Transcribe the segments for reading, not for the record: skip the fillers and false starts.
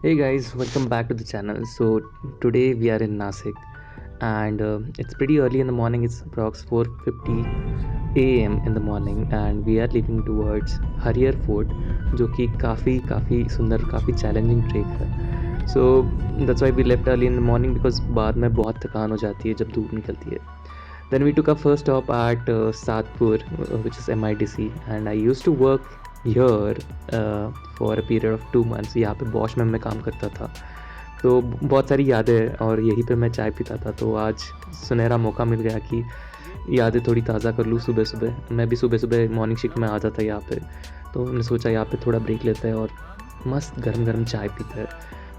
Hey guys, welcome back to the channel. So today we are in Nasik and it's pretty early in the morning. It's approx 4:50 a.m. in the morning and we are leaving towards हरियर fort जो कि काफ़ी सुंदर काफ़ी challenging track है. So that's why we left early in the morning because बाद में बहुत थकान हो जाती है जब धूप निकलती है. Then we took our first stop at Satpur, which is MIDC, and I used to work here for a period of 2 months. यहाँ पे बॉश में मैं काम करता था, तो बहुत सारी यादें हैं और यहीं पे मैं चाय पीता था. तो आज सुनहरा मौका मिल गया कि यादें थोड़ी ताज़ा कर लूँ सुबह सुबह. मैं भी सुबह सुबह मॉर्निंग शिफ्ट में आता था यहाँ पे, तो मैंने सोचा यहाँ पे थोड़ा ब्रेक लेते हैं और मस्त गरम गरम चाय पीते हैं.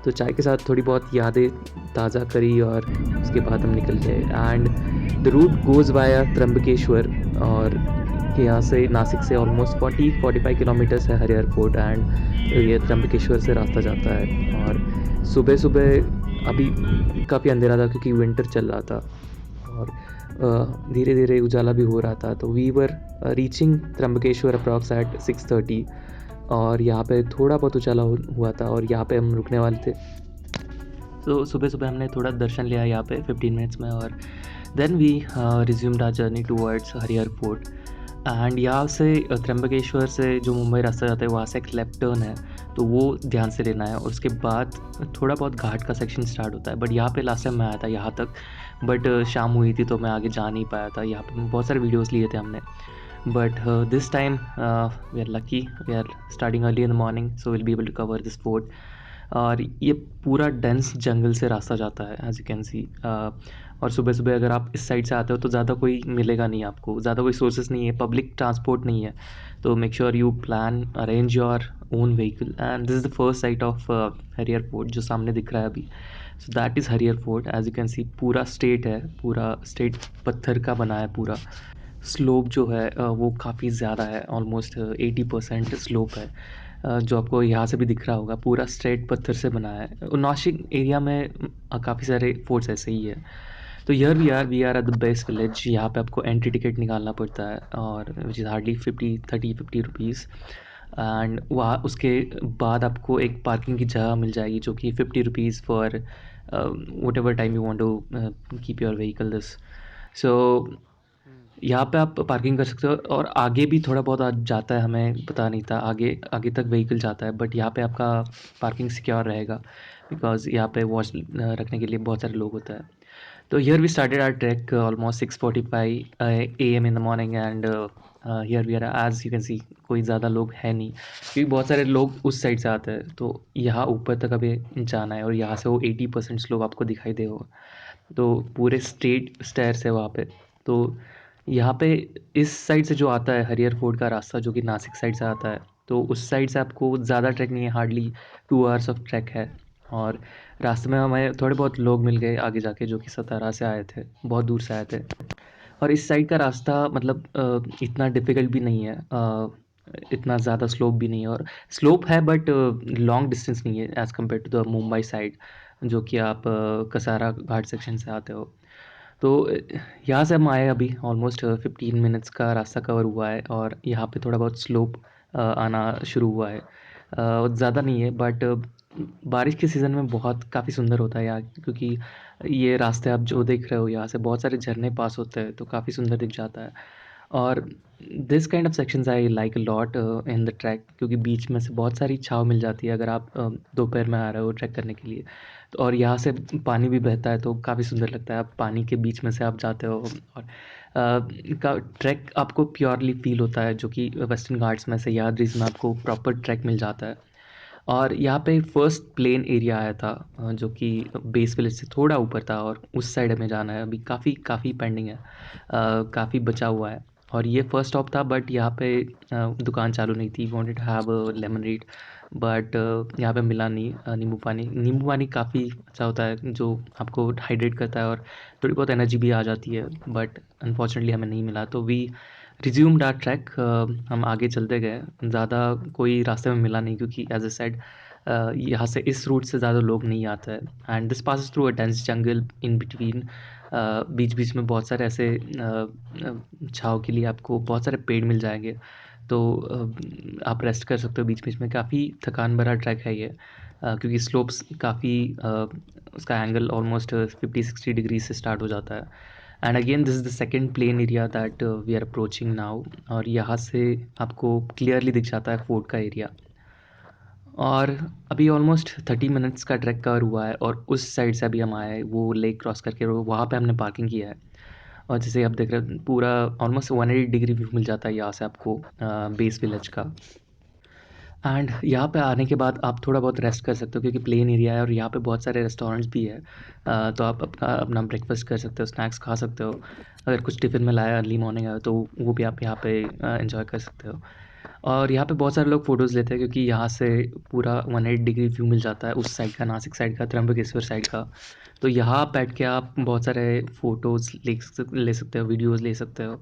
तो चाय के साथ थोड़ी बहुत यादें ताज़ा करी और उसके बाद हम निकल गए. And the route goes via Trimbakeshwar और यहाँ से नासिक से ऑलमोस्ट 40-45 किलोमीटर्स है हरिहर फोर्ट. एंड ये त्र्यंबकेश्वर से रास्ता जाता है और सुबह सुबह अभी काफ़ी अंधेरा था क्योंकि विंटर चल रहा था और धीरे धीरे उजाला भी हो रहा था. तो we were reaching Trimbakeshwar approx at 6:30 और यहाँ पे थोड़ा बहुत उजाला हुआ था और यहाँ पे हम रुकने वाले थे. तो सुबह सुबह हमने थोड़ा दर्शन लिया यहाँ पे 15 मिनट्स में और then we resumed our journey towards Harihar fort. And यहाँ से त्र्यंबकेश्वर से जो मुंबई रास्ता जाता है वहाँ से एक लेफ्ट टर्न है, तो वो ध्यान से लेना है और उसके बाद थोड़ा बहुत घाट का सेक्शन स्टार्ट होता है. बट यहाँ पे लास्ट टाइम मैं आया था यहाँ तक, बट शाम हुई थी तो मैं आगे जा नहीं पाया था. यहाँ पे बहुत सारे वीडियोस लिए थे हमने, but this time we are lucky, we are starting early in the morning so will be able to cover this fort. और ये पूरा डेंस जंगल से रास्ता जाता है एज यू कैन सी. और सुबह सुबह अगर आप इस साइड से आते हो तो ज़्यादा कोई मिलेगा नहीं आपको, ज़्यादा कोई सोर्सेस नहीं है, पब्लिक ट्रांसपोर्ट नहीं है. तो make sure you plan arrange your own vehicle. And this is the first sight of Harihar fort जो सामने दिख रहा है अभी. So that is Harihar fort. As you can see पूरा स्ट्रेट है, पूरा स्ट्रेट पत्थर का बना है. पूरा स्लोप जो है वो काफ़ी ज़्यादा है, ऑलमोस्ट 80% स्लोप है. जो आपको यहाँ से भी दिख रहा होगा पूरा स्ट्रेट पत्थर से बना है. नासिक एरिया में काफ़ी सारे फोर्ट्स ऐसे ही है. तो here we are at the base village. यहाँ पे आपको एंट्री टिकट निकालना पड़ता है और which is hardly 50 rupees. And वहाँ उसके बाद आपको एक पार्किंग की जगह मिल जाएगी जो कि 50 rupees for whatever time you want to keep your vehicle this. So यहाँ पे आप पार्किंग कर सकते हो और आगे भी थोड़ा बहुत आज जाता है, हमें पता नहीं था आगे आगे तक व्हीकल जाता है. बट यहाँ पे आपका पार्किंग सिक्योर रहेगा बिकॉज यहाँ पे वॉच रखने के लिए बहुत सारे लोग होते हैं. तो here we started our track almost 6:45 AM in the morning. And here we are as you can see कोई ज़्यादा लोग है नहीं क्योंकि बहुत सारे लोग उस साइड से आते हैं. तो यहाँ ऊपर तक अभी जाना है और यहाँ से वो 80% लोग आपको दिखाई दे होगा. तो पूरे स्ट्रेट स्टेयर्स है वहाँ पे. तो यहाँ पे इस साइड से जो आता है हरियर फोर्ट का रास्ता जो कि नासिक साइड से आता है, तो उस साइड से आपको ज़्यादा ट्रैक नहीं है, हार्डली 2 आवर्स ऑफ ट्रैक है. और रास्ते में हमें थोड़े बहुत लोग मिल गए आगे जाके जो कि सतारा से आए थे, बहुत दूर से आए थे. और इस साइड का रास्ता मतलब इतना डिफ़िकल्ट भी नहीं है, इतना ज़्यादा स्लोप भी नहीं है. और स्लोप है बट लॉन्ग डिस्टेंस नहीं है as compare to the Mumbai side जो कि आप कसारा घाट सेक्शन से आते हो. तो यहाँ से हम आए अभी ऑलमोस्ट 15 मिनट्स का रास्ता कवर हुआ है और यहाँ पे थोड़ा बहुत स्लोप आना शुरू हुआ है. ज़्यादा नहीं है बट बारिश के सीज़न में बहुत काफ़ी सुंदर होता है यहाँ क्योंकि ये रास्ते आप जो देख रहे हो यहाँ से बहुत सारे झरने पास होते हैं तो काफ़ी सुंदर दिख जाता है. और this kind of sections I like a lot in the track क्योंकि बीच में से बहुत सारी छाँव मिल जाती है अगर आप दोपहर में आ रहे हो ट्रैक करने के लिए. तो और यहाँ से पानी भी बहता है तो काफ़ी सुंदर लगता है, आप पानी के बीच में से आप जाते हो. और का ट्रैक आपको प्योरली फील होता है जो कि वेस्टर्न घाट्स में सह्याद्रीज़ में आपको प्रॉपर ट्रैक मिल जाता है. और यहाँ पे फर्स्ट प्लेन एरिया आया था जो कि बेस विलेज से थोड़ा ऊपर था और उस साइड हमें जाना है. अभी काफ़ी काफ़ी पेंडिंग है, काफ़ी बचा हुआ है. और ये फर्स्ट स्टॉप था बट यहाँ पे दुकान चालू नहीं थी. Wanted to have lemonade but यहाँ पे मिला नहीं. नींबू पानी काफ़ी अच्छा होता है जो आपको हाइड्रेट करता है और थोड़ी बहुत एनर्जी भी आ जाती है, बट अनफॉर्चुनेटली हमें नहीं मिला. तो वी रिज्यूम्ड आवर ट्रैक. हम आगे चलते गए, ज़्यादा कोई रास्ते में मिला नहीं क्योंकि एज ए सेड यहाँ से इस रूट से ज़्यादा लोग नहीं आते हैं. And this pass through a dense jungle in between. बीच बीच में बहुत सारे ऐसे छाँव के लिए आपको बहुत सारे पेड़ मिल जाएंगे. तो आप रेस्ट कर सकते हो बीच बीच में. काफ़ी थकान भरा ट्रैक है ये. क्योंकि स्लोप्स काफ़ी उसका एंगल ऑलमोस्ट 50-60 डिग्री से स्टार्ट हो जाता है। And again this is the second plain area that we are approaching now, और यहाँ से आपको क्लियरली दिख जाता है फोर्ट का एरिया। और अभी ऑलमोस्ट 30 मिनट्स का ट्रैक कवर हुआ है, और उस साइड से अभी हम आए वो लेक क्रॉस करके, वहाँ पे हमने पार्किंग किया है। और जैसे आप देख रहे हो पूरा ऑलमोस्ट 180 डिग्री व्यू मिल जाता है यहाँ से आपको बेस विलेज का। एंड यहाँ पे आने के बाद आप थोड़ा बहुत रेस्ट कर सकते हो, क्योंकि प्लेन एरिया है और यहाँ पे बहुत सारे रेस्टोरेंट्स भी है। तो आप अपना अपना ब्रेकफास्ट कर सकते हो, स्नैक्स खा सकते हो। अगर कुछ टिफ़िन में लाया अर्ली मॉर्निंग आया तो वो भी आप यहाँ पे एंजॉय कर सकते हो। और यहाँ पे बहुत सारे लोग फ़ोटोज़ लेते हैं, क्योंकि यहाँ से पूरा 180 डिग्री व्यू मिल जाता है उस साइड का, नासिक साइड का, त्र्यंबकेश्वर साइड का। तो यहाँ बैठ के आप बहुत सारे फ़ोटोज़ ले सकते हो, वीडियोज़ ले सकते हो।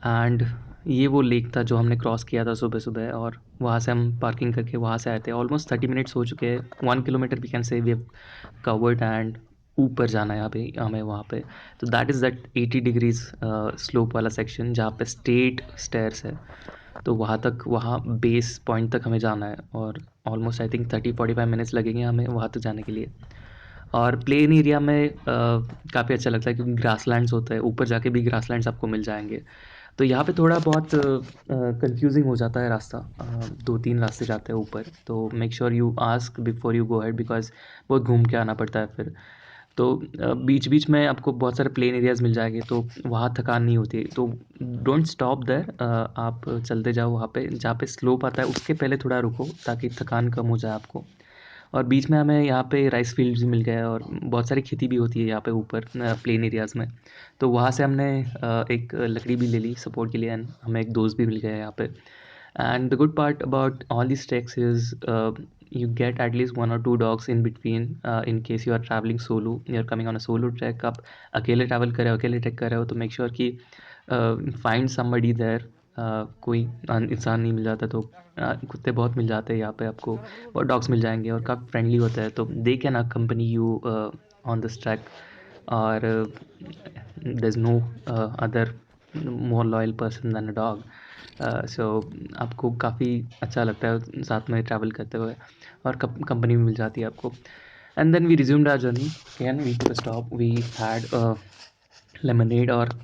एंड ये वो लेक था जो हमने क्रॉस किया था सुबह-सुबह, और वहाँ से हम पार्किंग करके वहाँ से आए थे। ऑलमोस्ट 30 मिनट्स हो चुके हैं। 1 kilometre we can say we have covered, and ऊपर जाना है अभी हमें वहाँ पे। तो that is that 80 degrees slope वाला सेक्शन जहाँ पे स्ट्रेट स्टेयर्स है। तो वहाँ तक, वहाँ बेस पॉइंट तक हमें जाना है, और ऑलमोस्ट आई थिंक 30-45 मिनट्स लगेंगे हमें वहाँ तक जाने के लिए। और प्लेन एरिया में काफ़ी अच्छा लगता है, क्योंकि ग्रासलैंड्स होते हैं, ऊपर जाके भी ग्रासलैंड्स आपको मिल जाएँगे। तो यहाँ पे थोड़ा बहुत कंफ्यूजिंग हो जाता है रास्ता। 2-3 रास्ते जाते हैं ऊपर, तो make sure you ask before you go ahead, because बहुत घूम के आना पड़ता है फिर। तो बीच-बीच में आपको बहुत सारे प्लेन एरियाज़ मिल जाएँगे, तो वहाँ थकान नहीं होती। तो डोंट स्टॉप देयर, आप चलते जाओ वहाँ पे, जहाँ पे स्लोप आता है उसके पहले थोड़ा रुको, ताकि थकान कम हो जाए आपको। और बीच में हमें यहाँ पे राइस फील्ड्स भी मिल गए, और बहुत सारी खेती भी होती है यहाँ पे ऊपर प्लेन एरियाज़ में। तो वहाँ से हमने एक लकड़ी भी ले ली सपोर्ट के लिए, एंड हमें एक दोस्त भी मिल गया यहाँ पे। And the good part about all these treks is you get at least 1 or 2 dogs in between, in case you are traveling solo, you are coming on a solo trek। आप अकेले travel कर रहे हो, अकेले track कर रहे हो, तो मेक श्योर कि फाइंड समबडी देयर। कोई इंसान नहीं मिल जाता तो कुत्ते बहुत मिल जाते हैं यहाँ पे आपको, और डॉग्स मिल जाएंगे, और काफ़ी फ्रेंडली होता है, तो they can accompany you on this track. और there is no other more loyal person than a dog. So आपको काफ़ी अच्छा लगता है साथ में ट्रैवल करते हुए, और कंपनी भी मिल जाती है आपको। And then we resumed our journey again, we took a stop, we had lemonade, और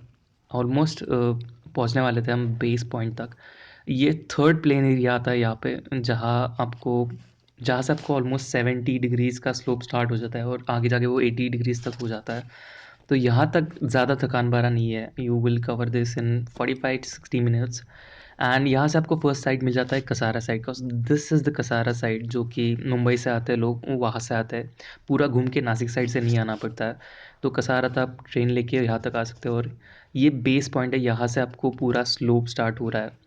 ऑलमोस्ट पहुंचने वाले थे हम बेस पॉइंट तक। ये थर्ड प्लेन एरिया आता है यहाँ पे, जहाँ से आपको ऑलमोस्ट 70 डिग्रीज़ का स्लोप स्टार्ट हो जाता है, और आगे जाके वो 80 डिग्रीज़ तक हो जाता है। तो यहाँ तक ज़्यादा थकान भरा नहीं है। You will cover this in 45-60 minutes. And यहाँ से आपको फर्स्ट साइड मिल जाता है कसारा साइड का। This is the Kasara side, जो कि मुंबई से आते हैं लोग, वहाँ से आते हैं। पूरा घूम के नासिक साइड से नहीं आना पड़ता है। तो कसारा था, आप ट्रेन लेके यहाँ तक आ सकते हो, और ये बेस पॉइंट है, यहाँ से आपको पूरा स्लोप स्टार्ट हो रहा है।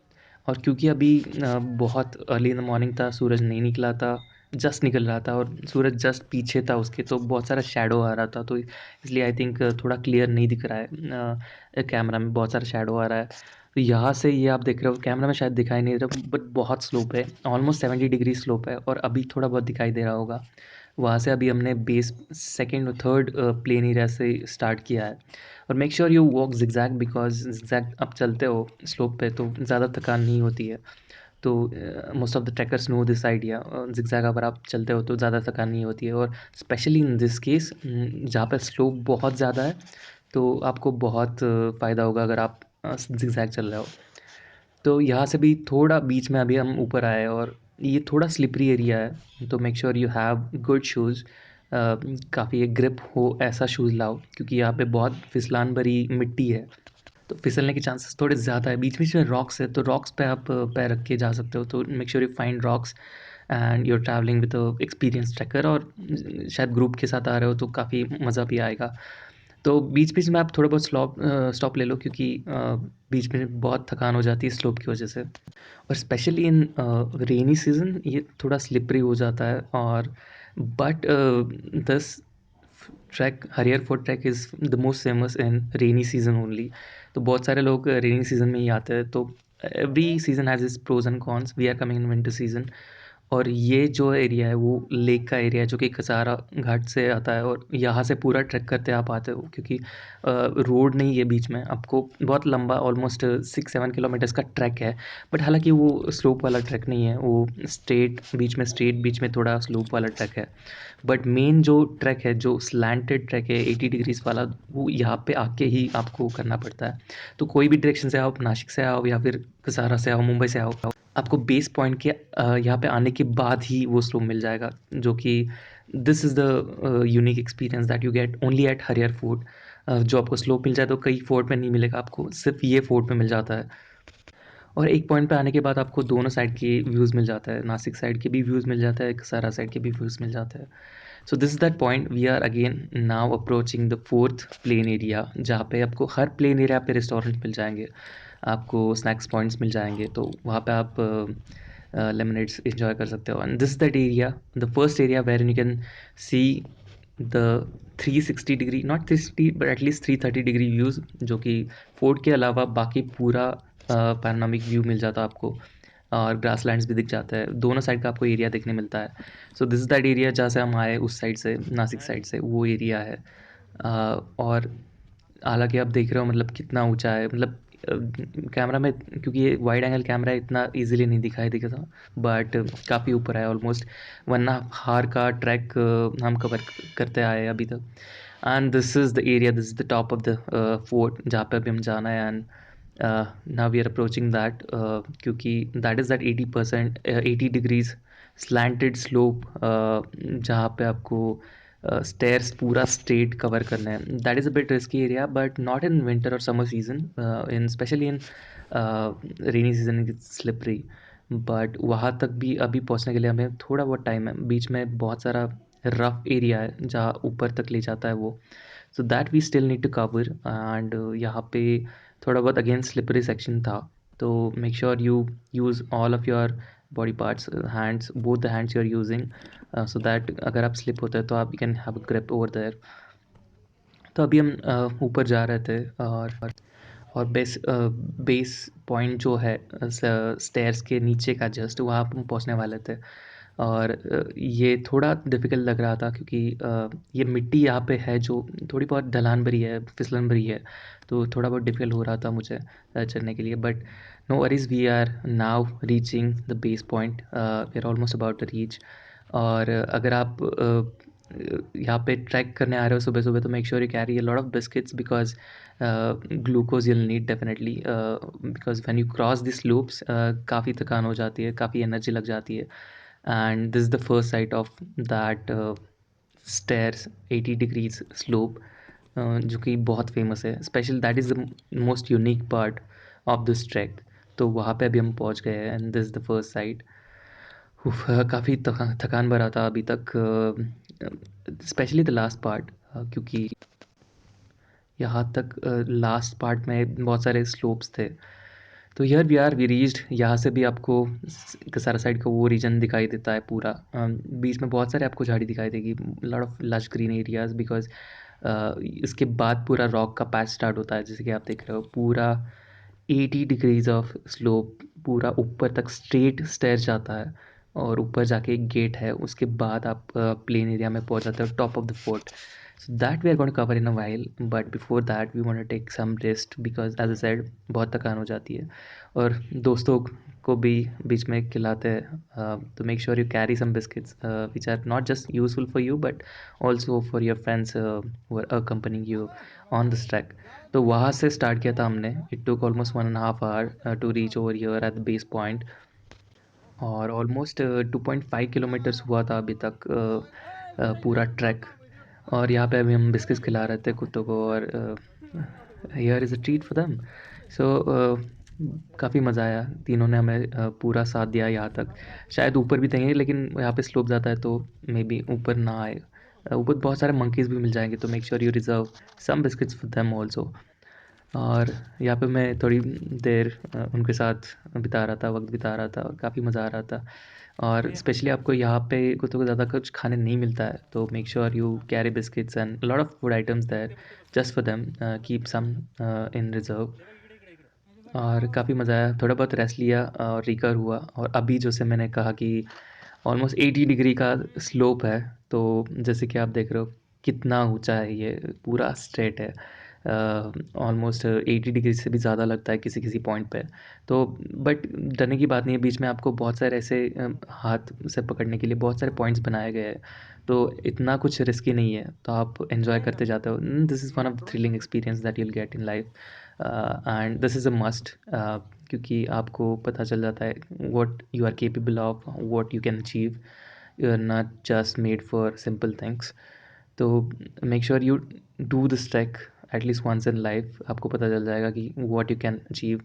और क्योंकि अभी बहुत अर्ली इन द मॉर्निंग था, सूरज नहीं निकला था, जस्ट निकल रहा था, और सूरज जस्ट पीछे था उसके, तो बहुत सारा शैडो आ रहा था, तो इसलिए आई थिंक थोड़ा क्लियर नहीं दिख रहा है। कैमरा में बहुत सारा शैडो आ रहा है। तो यहाँ से ये आप देख रहे हो, कैमरा में शायद दिखाई नहीं दे रहा, बट बहुत स्लोप है, ऑलमोस्ट 70 डिग्री स्लोप है, और अभी थोड़ा बहुत दिखाई दे रहा होगा। वहाँ से अभी हमने बेस सेकंड और थर्ड प्लेन एरिया से स्टार्ट किया है। और make sure you walk zigzag, because zigzag आप चलते हो स्लोप पे तो ज़्यादा थकान नहीं होती है। तो most of the trekkers know this idea, zigzag अगर आप चलते हो तो ज़्यादा थकान नहीं होती है, और स्पेशली इन दिस केस जहाँ पे स्लोप बहुत ज़्यादा है, तो आपको बहुत फ़ायदा होगा अगर आप zigzag चल रहे हो। तो यहाँ से भी थोड़ा बीच में अभी हम ऊपर आए, और ये थोड़ा स्लिपरी एरिया है, तो make sure you have good shoes. काफ़ी ग्रिप हो ऐसा शूज़ लाओ, क्योंकि यहाँ पे बहुत फिसलान भरी मिट्टी है, तो फिसलने के चांसेस थोड़े ज़्यादा है। बीच-बीच में रॉक्स है, तो रॉक्स पे आप पैर रख के जा सकते हो, तो make sure you find rocks, and you are travelling with a experienced trekker, और शायद ग्रुप के साथ आ रहे हो तो काफ़ी मज़ा भी आएगा। तो बीच-बीच में आप थोड़ा बहुत स्टॉप ले लो, क्योंकि बीच में बहुत थकान हो जाती है स्लोप की वजह से। और स्पेशली इन रेनी सीज़न ये थोड़ा स्लिपरी हो जाता है, और बट दिस ट्रैक, हरियर fort track is the most famous in rainy season only. तो बहुत सारे लोग रेनी सीज़न में ही आते हैं, तो every season has its pros and cons. We are coming in winter season, और ये जो एरिया है वो लेक का एरिया है जो कि कसारा घाट से आता है, और यहाँ से पूरा ट्रैक करते आप आते हो, क्योंकि रोड नहीं है बीच में, आपको बहुत लंबा ऑलमोस्ट 6-7 किलोमीटर्स का ट्रैक है। बट हालांकि वो स्लोप वाला ट्रैक नहीं है, वो स्ट्रेट बीच में थोड़ा स्लोप वाला ट्रैक है। बट मेन जो ट्रैक है, जो स्लैंटेड ट्रैक है 80 डिग्रीज वाला, वो यहाँ पे आके ही आपको करना पड़ता है। तो कोई भी डायरेक्शन से आओ, नासिक से आओ या फिर कसारा से आओ, मुंबई से आओ, आपको बेस पॉइंट के यहाँ पे आने के बाद ही वो स्लोप मिल जाएगा, जो कि this is the unique experience that you get only at Harihar fort. जो आपको स्लोप मिल जाए तो कई फोर्ट में नहीं मिलेगा, आपको सिर्फ ये फोर्ट में मिल जाता है। और एक पॉइंट पे आने के बाद आपको दोनों साइड के व्यूज़ मिल जाता है, नासिक साइड के भी व्यूज़ मिल जाता है, कसारा साइड के भी व्यूज़ मिल जाते हैं। So this is that point, we are again now approaching the fourth plain area, जहाँ पे आपको हर प्लेन एरिया पे रेस्टोरेंट मिल जाएंगे, आपको स्नैक्स पॉइंट्स मिल जाएंगे, तो वहाँ पे आप लेमनेड्स इंजॉय कर सकते हो। And this that area, the first area where you can see the 360 degree, not 360 but at least 330 degree views, जो कि फोर्ट के अलावा बाकी पूरा पैनोरामिक व्यू मिल जाता है आपको, और ग्रासलैंड्स भी दिख जाता है, दोनों साइड का आपको एरिया देखने मिलता है। सो दिस इज़ दैट एरिया जहाँ से हम आए, उस साइड से, नासिक साइड से, वो एरिया है। और हालांकि आप देख रहे हो मतलब कितना ऊंचा है, मतलब कैमरा में, क्योंकि ये वाइड एंगल कैमरा है, इतना इजीली नहीं दिखाई देगा था, बट काफ़ी ऊपर है, ऑलमोस्ट 1.5 का ट्रैक हम कवर करते आए अभी तक। And this is the area, this is the top of the fort, जहाँ पे अभी हम जाना है। And now we are approaching that, क्योंकि that is that 80%, 80 degrees slanted slope, जहाँ पे आपको स्टेयर्स पूरा स्ट्रेट कवर करना है। That is a bit risky area, but not in winter और summer season, in specially in rainy season it's slippery. But वहाँ तक भी अभी पहुँचने के लिए हमें थोड़ा बहुत टाइम है, बीच में बहुत सारा रफ एरिया है जहाँ ऊपर तक ले जाता है वो, so that we still need to cover. And यहाँ पे थोड़ा बहुत अगेन स्लिपरी सेक्शन था, तो make sure you use all of your body parts, hands, both the hands you are using, so that अगर आप स्लिप होते हैं तो आप you can have a grip over there. तो अभी हम ऊपर जा रहे थे, और बेस पॉइंट जो है स्टेयर्स के नीचे का, जस्ट वहाँ हम पहुँचने वाले थे। और ये थोड़ा डिफ़िकल्ट लग रहा था, क्योंकि ये मिट्टी यहाँ पे है जो थोड़ी बहुत ढलान भरी है, फिसलन भरी है, तो थोड़ा बहुत डिफ़िकल्ट हो रहा था मुझे चढ़ने के लिए। But no worries, we are now reaching the base point, we are almost about to reach. और अगर आप यहाँ पे ट्रैक करने आ रहे हो सुबह सुबह, तो make sure you carry a lot of biscuits, because glucose you'll need definitely, because when you cross these loops, काफ़ी थकान हो जाती है, काफ़ी एनर्जी लग जाती है। And this is the first sight of that stairs 80 degrees slope, जो कि बहुत फेमस है, special that is the most unique part of this track. तो वहाँ पे अभी हम पहुँच गए हैं, and this is the first site. काफ़ी थकान भरा था अभी तक, स्पेशली द लास्ट पार्ट, क्योंकि यहाँ तक लास्ट पार्ट में बहुत सारे स्लोप्स थे। तो here we are, we reached, यहाँ से भी आपको कसारा साइड का वो रीजन दिखाई देता है पूरा, बीच में बहुत सारे आपको झाड़ी दिखाई देगी, lot of lush green areas, because इसके बाद पूरा रॉक का पैच स्टार्ट होता है, जैसे कि आप देख रहे हो, पूरा 80 डिग्रीज ऑफ स्लोप, पूरा ऊपर तक स्ट्रेट स्टेयर जाता है, और ऊपर जाके एक गेट है, उसके बाद आप प्लेन एरिया में पहुंच जाते हो, top of the fort. So that we are going to cover in a while, but before that we want to take some rest, because as I said, बहुत थकान हो जाती है, और दोस्तों को भी बीच में खिलाते हैं, तो make sure you carry some biscuits, which are not just useful for you but also for your friends who are accompanying you on this trek. तो वहाँ से स्टार्ट किया था हमने, it took almost 1.5 hour to reach over here at the base point, और almost 2.5 kilometres हुआ था अभी तक पूरा ट्रैक। और यहाँ पे अभी हम बिस्किट्स खिला रहे थे कुत्तों को, और here is a treat for them. So काफ़ी मज़ा आया, तीनों ने हमें पूरा साथ दिया यहाँ तक। शायद ऊपर भी देंगे, लेकिन यहाँ पे स्लोप ज़्यादा है तो मे बी ऊपर ना आए। ऊपर बहुत सारे मंकीज़ भी मिल जाएंगे, तो make sure you reserve some biscuits for them also. और यहाँ पे मैं थोड़ी देर उनके साथ बिता रहा था, वक्त बिता रहा था, और काफ़ी मज़ा आ रहा था। और स्पेशली आपको यहाँ पे कुत्तों को ज़्यादा कुछ खाने नहीं मिलता है, तो make sure you carry biscuits and lot of food items there just for them, keep some in reserve. और काफ़ी मज़ा आया, थोड़ा बहुत रेस्ट लिया और रिकवर हुआ। और अभी जैसे मैंने कहा कि ऑलमोस्ट 80 डिग्री का स्लोप है। तो जैसे कि आप देख रहे हो कितना ऊंचा है, ये पूरा स्ट्रेट है। ऑलमोस्ट 80 डिग्री से भी ज़्यादा लगता है किसी किसी पॉइंट पे। तो बट डरने की बात नहीं है, बीच में आपको बहुत सारे ऐसे हाथ से पकड़ने के लिए बहुत सारे पॉइंट्स बनाए गए हैं। तो इतना कुछ रिस्की नहीं है, तो आप एंजॉय करते जाते हो। This is one of the thrilling experience that you'll get in life, and this is a must, क्योंकि आपको पता चल जाता है what you are capable of, what you can achieve. You are not just made for simple things. तो make sure you do this track at least once in life. आपको पता चल जाएगा कि what you can achieve.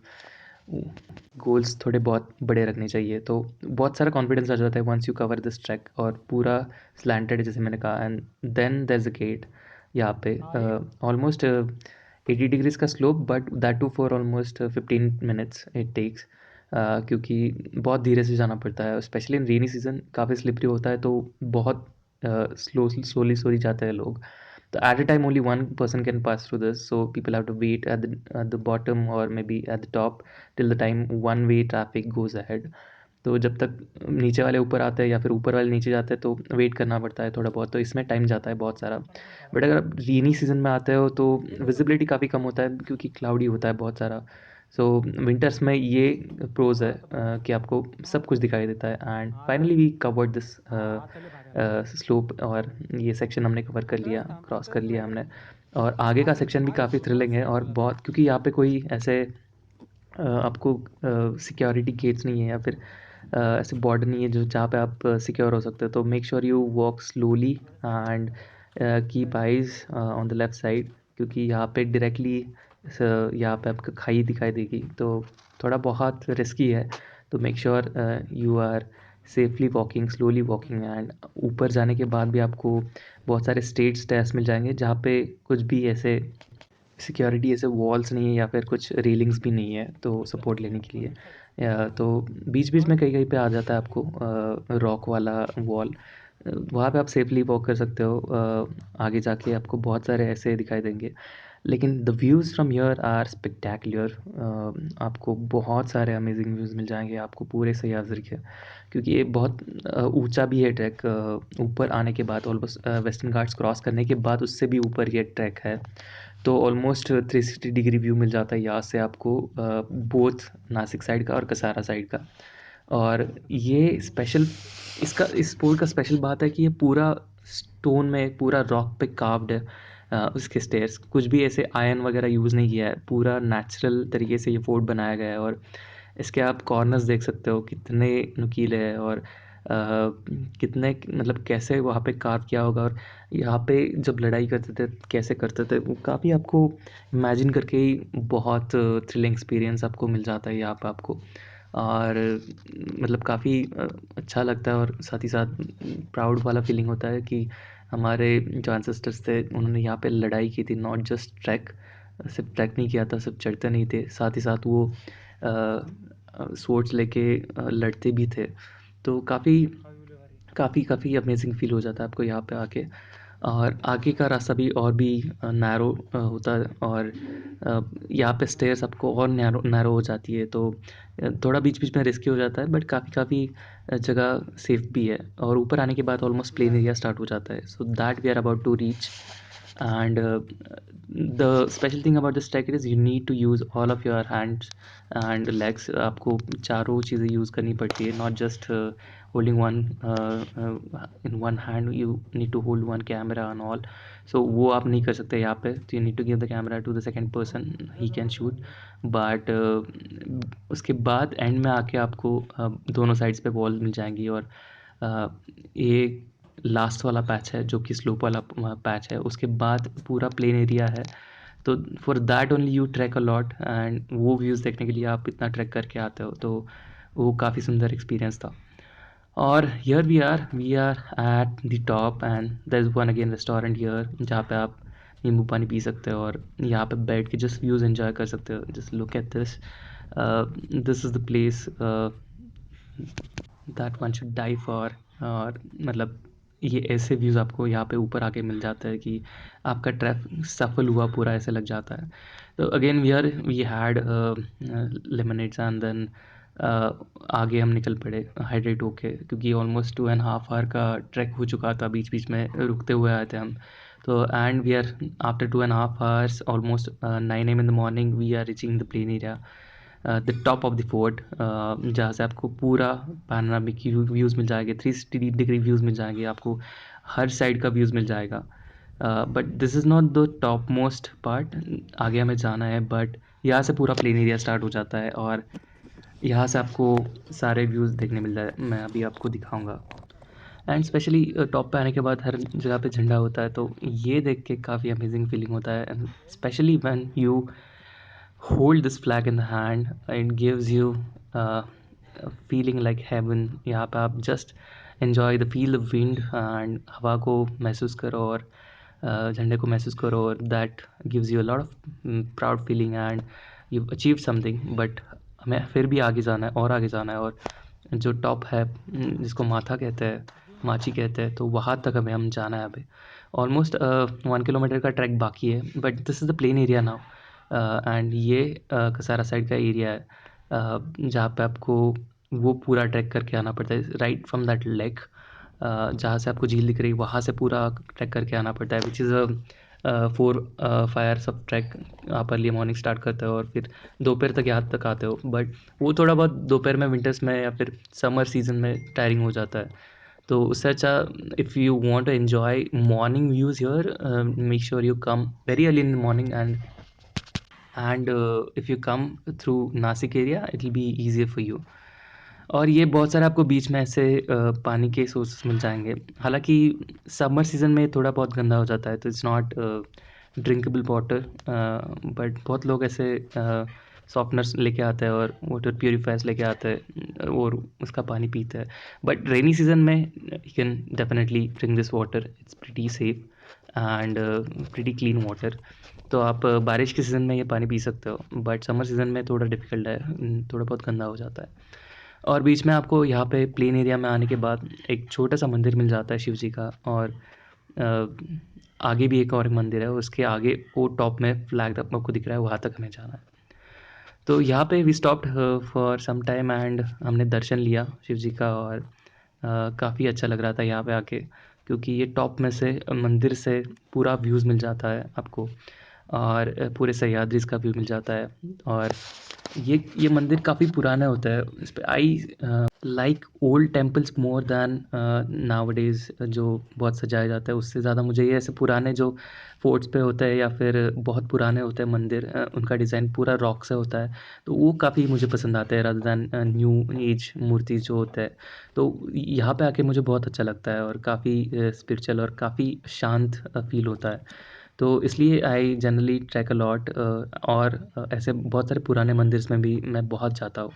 Goals थोड़े बहुत बड़े रखने चाहिए, तो बहुत सारा कॉन्फिडेंस आ जाता है once you cover this track. और पूरा स्लैंटेड जैसे मैंने कहा, and then there is a gate यहाँ पे। ऑलमोस्ट 80 डिग्रीज का slope, but that too for almost 15 minutes it takes, क्योंकि बहुत धीरे से जाना पड़ता है। स्पेशली इन रेनी सीजन काफ़ी स्लिपरी होता है, तो बहुत स्लोली स्लोली जाते हैं लोग। So at a time, only one person can pass through this, so people have to wait at the bottom or maybe at the top till the time one way traffic goes ahead. तो जब तक नीचे वाले ऊपर आते हैं या फिर ऊपर वाले नीचे जाते हैं, तो वेट करना पड़ता है थोड़ा बहुत, तो इसमें टाइम जाता है बहुत सारा। बट अगर आप रेनी सीजन में आते हो तो विजिबिलिटी काफ़ी कम होता है, क्योंकि क्लाउडी होता है बहुत सारा। सो विंटर्स में ये प्रोज है, कि आपको सब कुछ दिखाई देता है। And finally we covered this slope, और ये सेक्शन हमने कवर कर लिया, क्रॉस कर लिया हमने। और आगे का सेक्शन भी काफ़ी थ्रिलिंग है, और बहुत, क्योंकि यहाँ पे कोई ऐसे आपको सिक्योरिटी गेट्स नहीं है, या फिर ऐसे बॉर्डर नहीं है जो जहाँ पे आप सिक्योर हो सकते हो। तो make sure you walk slowly and keep eyes on the left side, क्योंकि यहाँ पे डायरेक्टली यहाँ पे आपको खाई दिखाई देगी, तो थोड़ा बहुत रिस्की है। तो make sure you are safely walking, slowly walking. And ऊपर जाने के बाद भी आपको बहुत सारे स्टेट स्टेयर्स मिल जाएंगे, जहाँ पे कुछ भी ऐसे सिक्योरिटी ऐसे वॉल्स नहीं है, या फिर कुछ रेलिंग्स भी नहीं है तो सपोर्ट लेने के लिए। तो बीच बीच में कहीं कहीं पे आ जाता है आपको रॉक वाला वॉल, वहाँ पे आप सेफली वॉक कर सकते हो। आगे जाके आपको बहुत सारे ऐसे दिखाई देंगे, लेकिन the views from here are spectacular. आपको बहुत सारे अमेजिंग व्यूज़ मिल जाएंगे आपको पूरे सह्याद्री के, क्योंकि ये बहुत ऊंचा भी है ट्रैक। ऊपर आने के बाद ऑलमोस्ट वेस्टर्न घाट्स क्रॉस करने के बाद उससे भी ऊपर ये ट्रैक है। तो ऑलमोस्ट 360 डिग्री व्यू मिल जाता है यहाँ से आपको, बोथ नासिक साइड का और कसारा साइड का। और ये स्पेशल, इसका इस पोल का स्पेशल बात है कि ये पूरा स्टोन में, पूरा रॉक पे कार्व्ड है। उसके स्टेयर्स कुछ भी ऐसे आयरन वगैरह यूज़ नहीं किया है, पूरा नेचुरल तरीके से ये फोर्ट बनाया गया है। और इसके आप कॉर्नर्स देख सकते हो कितने नुकीले हैं, और कितने मतलब कैसे वहाँ पे कार्व किया होगा। और यहाँ पे जब लड़ाई करते थे कैसे करते थे, वो काफ़ी आपको इमेजिन करके ही बहुत थ्रिलिंग एक्सपीरियंस आपको मिल जाता है यहाँ पे आपको। और मतलब काफ़ी अच्छा लगता है, और साथ ही साथ प्राउड वाला फीलिंग होता है कि हमारे जो एंसेस्टर्स थे उन्होंने यहाँ पे लड़ाई की थी, नॉट जस्ट ट्रैक। सिर्फ ट्रैक नहीं किया था, सिर्फ चढ़ते नहीं थे, साथ ही साथ वो स्वॉर्ड्स लेके लड़ते भी थे। तो काफ़ी काफ़ी काफ़ी अमेजिंग फील हो जाता है आपको यहाँ पे आके। और आगे का रास्ता भी और भी नैरो होता है, और यहाँ पे स्टेयर्स आपको और नैरो नैरो हो जाती है। तो थोड़ा बीच बीच में रिस्की हो जाता है, बट काफ़ी काफ़ी जगह सेफ भी है। और ऊपर आने के बाद ऑलमोस्ट प्लेन एरिया स्टार्ट हो जाता है, so that we are about to reach. And the special thing about this trek is you need to use all of your hands and legs। आपको चारों चीज़ें यूज़ करनी पड़ती है, not just holding one in one hand, you need to hold one camera and all। so वो आप नहीं कर सकते यहाँ पे, तो you need to give the camera to the second person, he can shoot। but उसके बाद एंड में आके आपको दोनों साइड्स पे वॉल मिल जाएंगी। और ये लास्ट वाला पैच है जो कि स्लोप वाला पैच है, उसके बाद पूरा प्लेन एरिया है। तो for that only you track a lot, and वो व्यूज़ देखने के लिए आप इतना ट्रैक करके आते हो, तो वो काफ़ी सुंदर एक्सपीरियंस था। और here we are at the top, and there is one again restaurant here, जहाँ पे आप नींबू पानी पी सकते हो, और यहाँ पे बैठ के जस्ट व्यूज़ एंजॉय कर सकते हो। Just look at this, this is the place that one should die for. और मतलब ये ऐसे व्यूज़ आपको यहाँ पे ऊपर आके मिल जाता है कि आपका ट्रैक सफल हुआ पूरा, ऐसे लग जाता है। तो again we had lemonades, and then आगे हम निकल पड़े हाइड्रेट होके, क्योंकि ऑलमोस्ट 2.5 आवर का ट्रैक हो चुका था, बीच बीच में रुकते हुए आए थे हम। तो and we are after 2.5 hours almost 9 AM in the morning we are reaching the plain area, the top of the fort, जहाँ से आपको पूरा पैनोरामिक व्यूज़ मिल जाएंगे, 360 डिग्री व्यूज़ मिल जाएंगे आपको, हर साइड का व्यूज़ मिल जाएगा। But this is not the top most part, आगे हमें जाना है, बट यहाँ से पूरा प्लेन एरिया स्टार्ट हो जाता है और यहाँ से आपको सारे व्यूज़ देखने मिल रहा है, मैं अभी आपको दिखाऊंगा। एंड स्पेशली टॉप पे आने के बाद हर जगह पे झंडा होता है, तो ये देख के काफ़ी अमेजिंग फीलिंग होता है, and specially when you hold this flag in the hand, it gives you a feeling like heaven। यहाँ पे आप just enjoy the feel of wind and हवा को महसूस करो और झंडे को महसूस करो, और that gives you a lot of proud feeling and you've achieved something। but हमें फिर भी आगे जाना है और आगे जाना है, और जो टॉप है जिसको माथा कहते हैं, माची कहते हैं, तो वहाँ तक हमें हम जाना है अभी। ऑलमोस्ट 1 किलोमीटर का ट्रैक बाकी है, but this is the plain area now. And ये कसारा साइड का एरिया है, जहाँ पे आपको वो पूरा ट्रैक करके आना पड़ता है राइट फ्रॉम दैट लेक, जहाँ से आपको झील दिख रही है वहाँ से पूरा ट्रैक करके आना पड़ता है, विच इज़ 4 5 सब ट्रैक आप अर्ली मॉर्निंग स्टार्ट करते हो और फिर दोपहर तक यहाँ तक आते हो। बट वो थोड़ा बहुत दोपहर में, विंटर्स में या फिर समर सीजन में टायरिंग हो जाता है। तो उससे अच्छा, if you want to enjoy morning views here, make sure you come very early in the morning, and if you come through Nashik area it will be easier for you. और ये बहुत सारे आपको बीच में ऐसे पानी के सोर्सेस मिल जाएंगे, हालांकि समर सीज़न में थोड़ा बहुत गंदा हो जाता है, तो it's not drinkable water, but बहुत लोग ऐसे सॉफ्टनर्स लेके आते हैं और वाटर प्योरीफायर्स लेके आते हैं और उसका पानी पीते हैं। बट रेनी सीजन में you can definitely drink this water, it's pretty safe and pretty clean water. तो आप बारिश के सीज़न में ये पानी पी सकते हो, बट समर सीज़न में थोड़ा डिफ़िकल्ट है, थोड़ा बहुत गंदा हो जाता है। और बीच में आपको यहाँ पे प्लेन एरिया में आने के बाद एक छोटा सा मंदिर मिल जाता है शिव जी का, और आगे भी एक और मंदिर है, उसके आगे वो टॉप में फ्लैग आपको दिख रहा है, वहाँ तक हमें जाना है। तो यहाँ पे we stopped for some time and हमने दर्शन लिया शिव जी का, और काफ़ी अच्छा लग रहा था यहाँ पे आके, क्योंकि ये टॉप में से मंदिर से पूरा व्यूज़ मिल जाता है आपको, और पूरे सह्याद्री का व्यू मिल जाता है। और ये मंदिर काफ़ी पुराना होता है, इस पे I like old temples more than nowadays जो बहुत सजाया जाता है, उससे ज़्यादा मुझे ये ऐसे पुराने जो फोर्ट्स पे होता है या फिर बहुत पुराने होते हैं मंदिर, उनका डिज़ाइन पूरा रॉक से होता है, तो वो काफ़ी मुझे पसंद आता है रादर दैन न्यू एज मूर्ति जो होता है। तो यहाँ पे आके मुझे बहुत अच्छा लगता है और काफ़ी स्पिरिचुअल और काफ़ी शांत फील होता है। तो इसलिए I generally track a lot, और ऐसे बहुत सारे पुराने मंदिर्स में भी मैं बहुत जाता हूँ।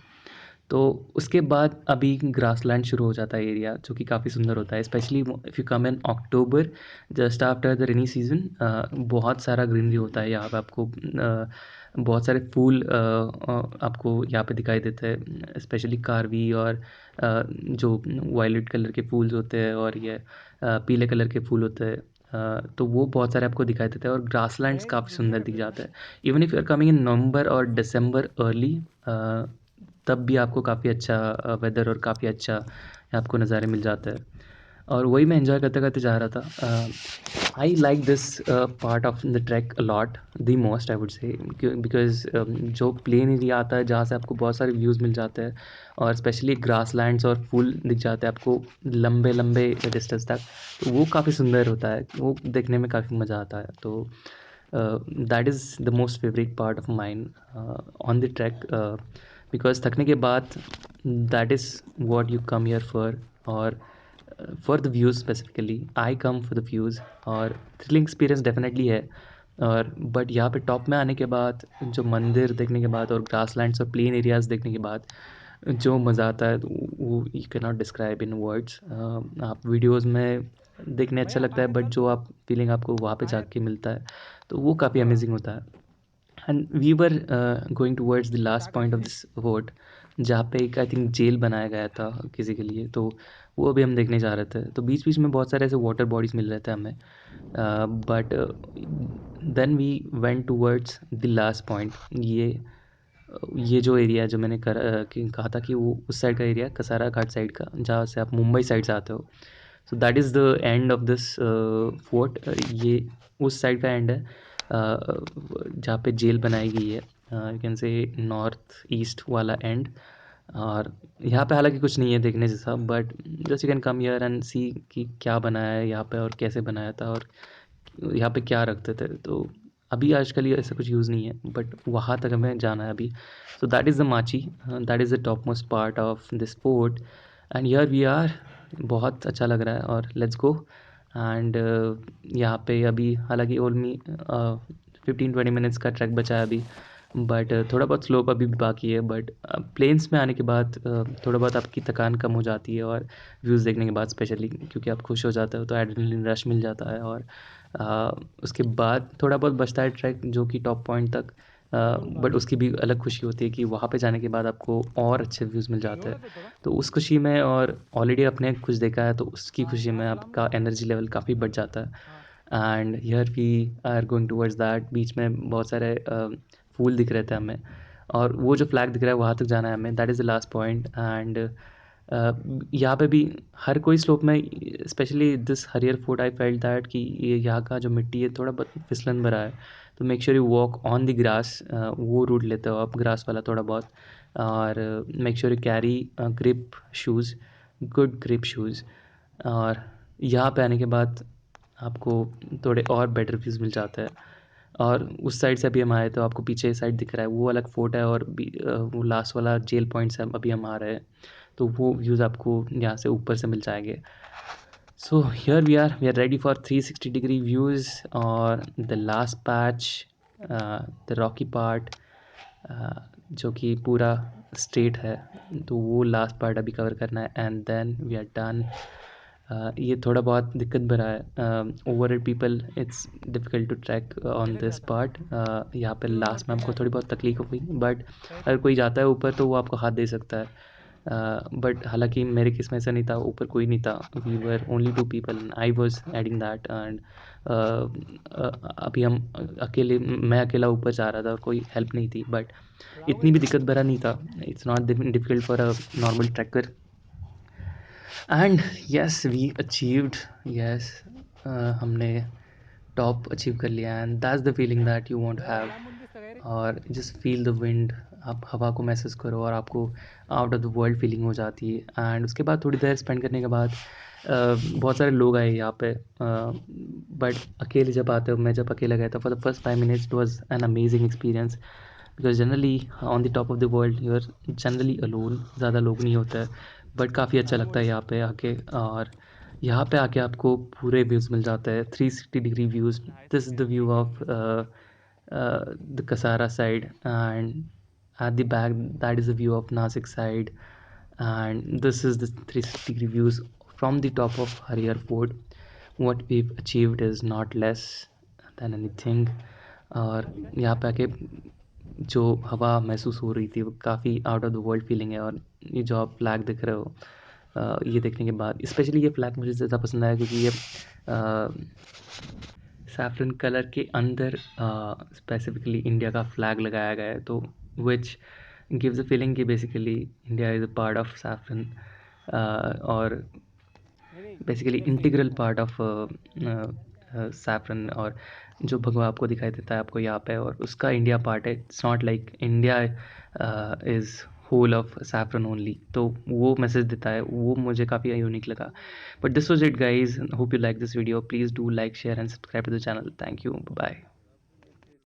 तो उसके बाद अभी ग्रासलैंड शुरू हो जाता है एरिया, जो कि काफ़ी सुंदर होता है, specially if you come in October just after the rainy season. बहुत सारा ग्रीनरी होता है यहाँ पे आपको, बहुत सारे फूल आपको यहाँ पे दिखाई देते हैं, स्पेशली कारवी और जो वायलेट कलर के फूल्स होते हैं, और ये पीले कलर के फूल होते हैं, तो वो बहुत सारे आपको दिखाई देते हैं, और ग्रासलैंड्स काफ़ी सुंदर दिख जाता है। Even if you are coming in November और दिसंबर अर्ली, तब भी आपको काफ़ी अच्छा वेदर और काफ़ी अच्छा आपको नज़ारे मिल जाते हैं। और वही मैं एंजॉय करते करते जा रहा था। I like this part of the track a lot the most, I would say, because जो प्लेन एरिया आता है जहाँ से आपको बहुत सारे व्यूज़ मिल जाते हैं, और स्पेशली ग्रासलैंड्स और फूल दिख जाते हैं आपको लंबे लंबे डिस्टेंस तक, तो वो काफ़ी सुंदर होता है, वो देखने में काफ़ी मज़ा आता है। तो that is the most favourite part of mine on the track, because थकने के बाद that is what you come here for, और for the views specifically I come for the views, और थ्रिलिंग एक्सपीरियंस डेफिनेटली है। और but यहाँ पे top में आने के बाद, जो मंदिर देखने के बाद और ग्रासलैंड्स और प्लेन एरियाज़ देखने के बाद जो मज़ा आता है, तो वो you can not describe in words. आप वीडियोज़ में देखने अच्छा लगता है, बट जो आप फीलिंग आपको वहाँ पे जाके मिलता है, तो वो काफ़ी अमेजिंग होता है। And we were going towards the last point of this fort, जहाँ पे एक आई थिंक जेल बनाया गया था किसी के लिए, तो वो अभी हम देखने जा रहे थे। तो बीच बीच में बहुत सारे ऐसे वाटर बॉडीज़ मिल रहे थे हमें, but then we went towards the last point. ये ये जो एरिया है जो मैंने कहा था कि वो उस साइड का एरिया है, कसारा घाट साइड का, जहाँ से आप मुंबई साइड से आते हो। सो that is the end of this fort. ये उस साइड का एंड है जहाँ पे जेल बनाई गई है, you can say north east वाला एंड। और यहाँ पे हालांकि कुछ नहीं है देखने जैसा, but just you can come here and see कि क्या बनाया है यहाँ पे और कैसे बनाया था और यहाँ पे क्या रखते थे। तो अभी आजकल ये ऐसा कुछ यूज़ नहीं है, बट वहाँ तक हमें जाना है अभी। So that is the machi, that is the top most part of this fort and here we are. बहुत अच्छा लग रहा है और लेट्स गो। एंड यहाँ पे अभी हालांकि ओनली 15-20 मिनट्स का ट्रैक बचा है अभी, बट थोड़ा बहुत स्लोप अभी भी बाकी है। बट प्लेन्स में आने के बाद थोड़ा बहुत आपकी थकान कम हो जाती है, और व्यूज़ देखने के बाद स्पेशली क्योंकि आप खुश हो जाते हो तो एड्रेनलिन रश मिल जाता है। और उसके बाद थोड़ा बहुत बचता है ट्रैक जो कि टॉप पॉइंट तक, बट उसकी भी अलग खुशी होती है कि वहाँ पे जाने के बाद आपको और अच्छे व्यूज़ मिल जाते हैं। तो उस खुशी में, और ऑलरेडी आपने कुछ देखा है तो उसकी खुशी में आपका एनर्जी लेवल काफ़ी बढ़ जाता है। And here we are going towards that. बीच में बहुत सारे फूल दिख रहे थे हमें, और वो जो फ्लैग दिख रहा है वहाँ तक जाना है हमें, that is the last point. And यहाँ पे भी हर कोई स्लोप में, स्पेशली दिस हरियर फोर्ट, आई फेल्ट दैट कि ये यहाँ का जो मिट्टी है थोड़ा बहुत फिसलन भरा है। तो make sure you walk on the grass, वो रूट लेते हो आप ग्रास वाला थोड़ा बहुत। और make sure you carry grip shoes, good grip shoes. और यहाँ पे आने के बाद आपको थोड़े और बेटर व्यूज़ मिल जाते हैं। और उस साइड से अभी हम आए तो आपको पीछे साइड दिख रहा है वो अलग फोर्ट है, और वो लास्ट वाला जेल पॉइंट से अभी हम आ रहे हैं, तो वो व्यूज़ आपको यहाँ से ऊपर से मिल जाएंगे। So here we are ready for 360 degree views. और the last patch, the rocky part, जो कि पूरा स्ट्रेट है, तो वो लास्ट पार्ट अभी कवर करना है and then we are done. ये थोड़ा बहुत दिक्कत भरा है, over people it's difficult to trek on this part. यहाँ पे लास्ट में हमको थोड़ी बहुत तकलीफ हुई, बट अगर कोई जाता है ऊपर तो वो आपको हाथ दे सकता है। बट हालांकि मेरे केस में ऐसा नहीं था, ऊपर कोई नहीं था, we were only 2 people, I was adding that. And अभी हम अकेले, मैं अकेला ऊपर जा रहा था और कोई हेल्प नहीं थी, बट इतनी भी दिक्कत भरा नहीं था। It's not difficult for a normal trekker. And yes we achieved, yes हमने टॉप अचीव कर लिया and that's the feeling that you want to have. और जस्ट फील द विंड, आप हवा को महसूस करो और आपको out of the world feeling हो जाती है। एंड उसके बाद थोड़ी देर स्पेंड करने के बाद बहुत सारे लोग आए यहाँ पे, बट अकेले जब आते हो, मैं जब अकेला गया था for the first 5 minutes, it was an amazing experience. Because generally on the top of the world you are generally alone, ज़्यादा लोग नहीं होते हैं, बट काफ़ी अच्छा लगता है यहाँ पे आके। और यहाँ पे आके आपको पूरे व्यूज़ मिल जाते हैं, 360 degree views. This is the view of the Kasara side, and at the back that is the view of Nasik side, and this is the 360 views from the top of Harihar Fort. What we've achieved is not less than anything। और यहाँ पे आके जो हवा महसूस हो रही थी वो काफ़ी out of the world feeling है। और ये जो आप फ्लैग देख रहे हो, ये देखने के बाद स्पेशली ये फ्लैग मुझे ज़्यादा पसंद आया क्योंकि ये सैफरन कलर के अंदर स्पेसिफिकली इंडिया का फ्लैग लगाया गया है, तो विच गिव्स अ फीलिंग कि basically India is a part of saffron, और basically integral part of saffron. और जो भगवा आपको दिखाई देता है आपको यहाँ पे, और उसका इंडिया पार्ट है। It's not like India is whole of saffron only, तो वो मैसेज देता है, वो मुझे काफ़ी यूनिक लगा। But this was it guys, hope you like this video, please do like share and subscribe to the channel. Thank you, bye.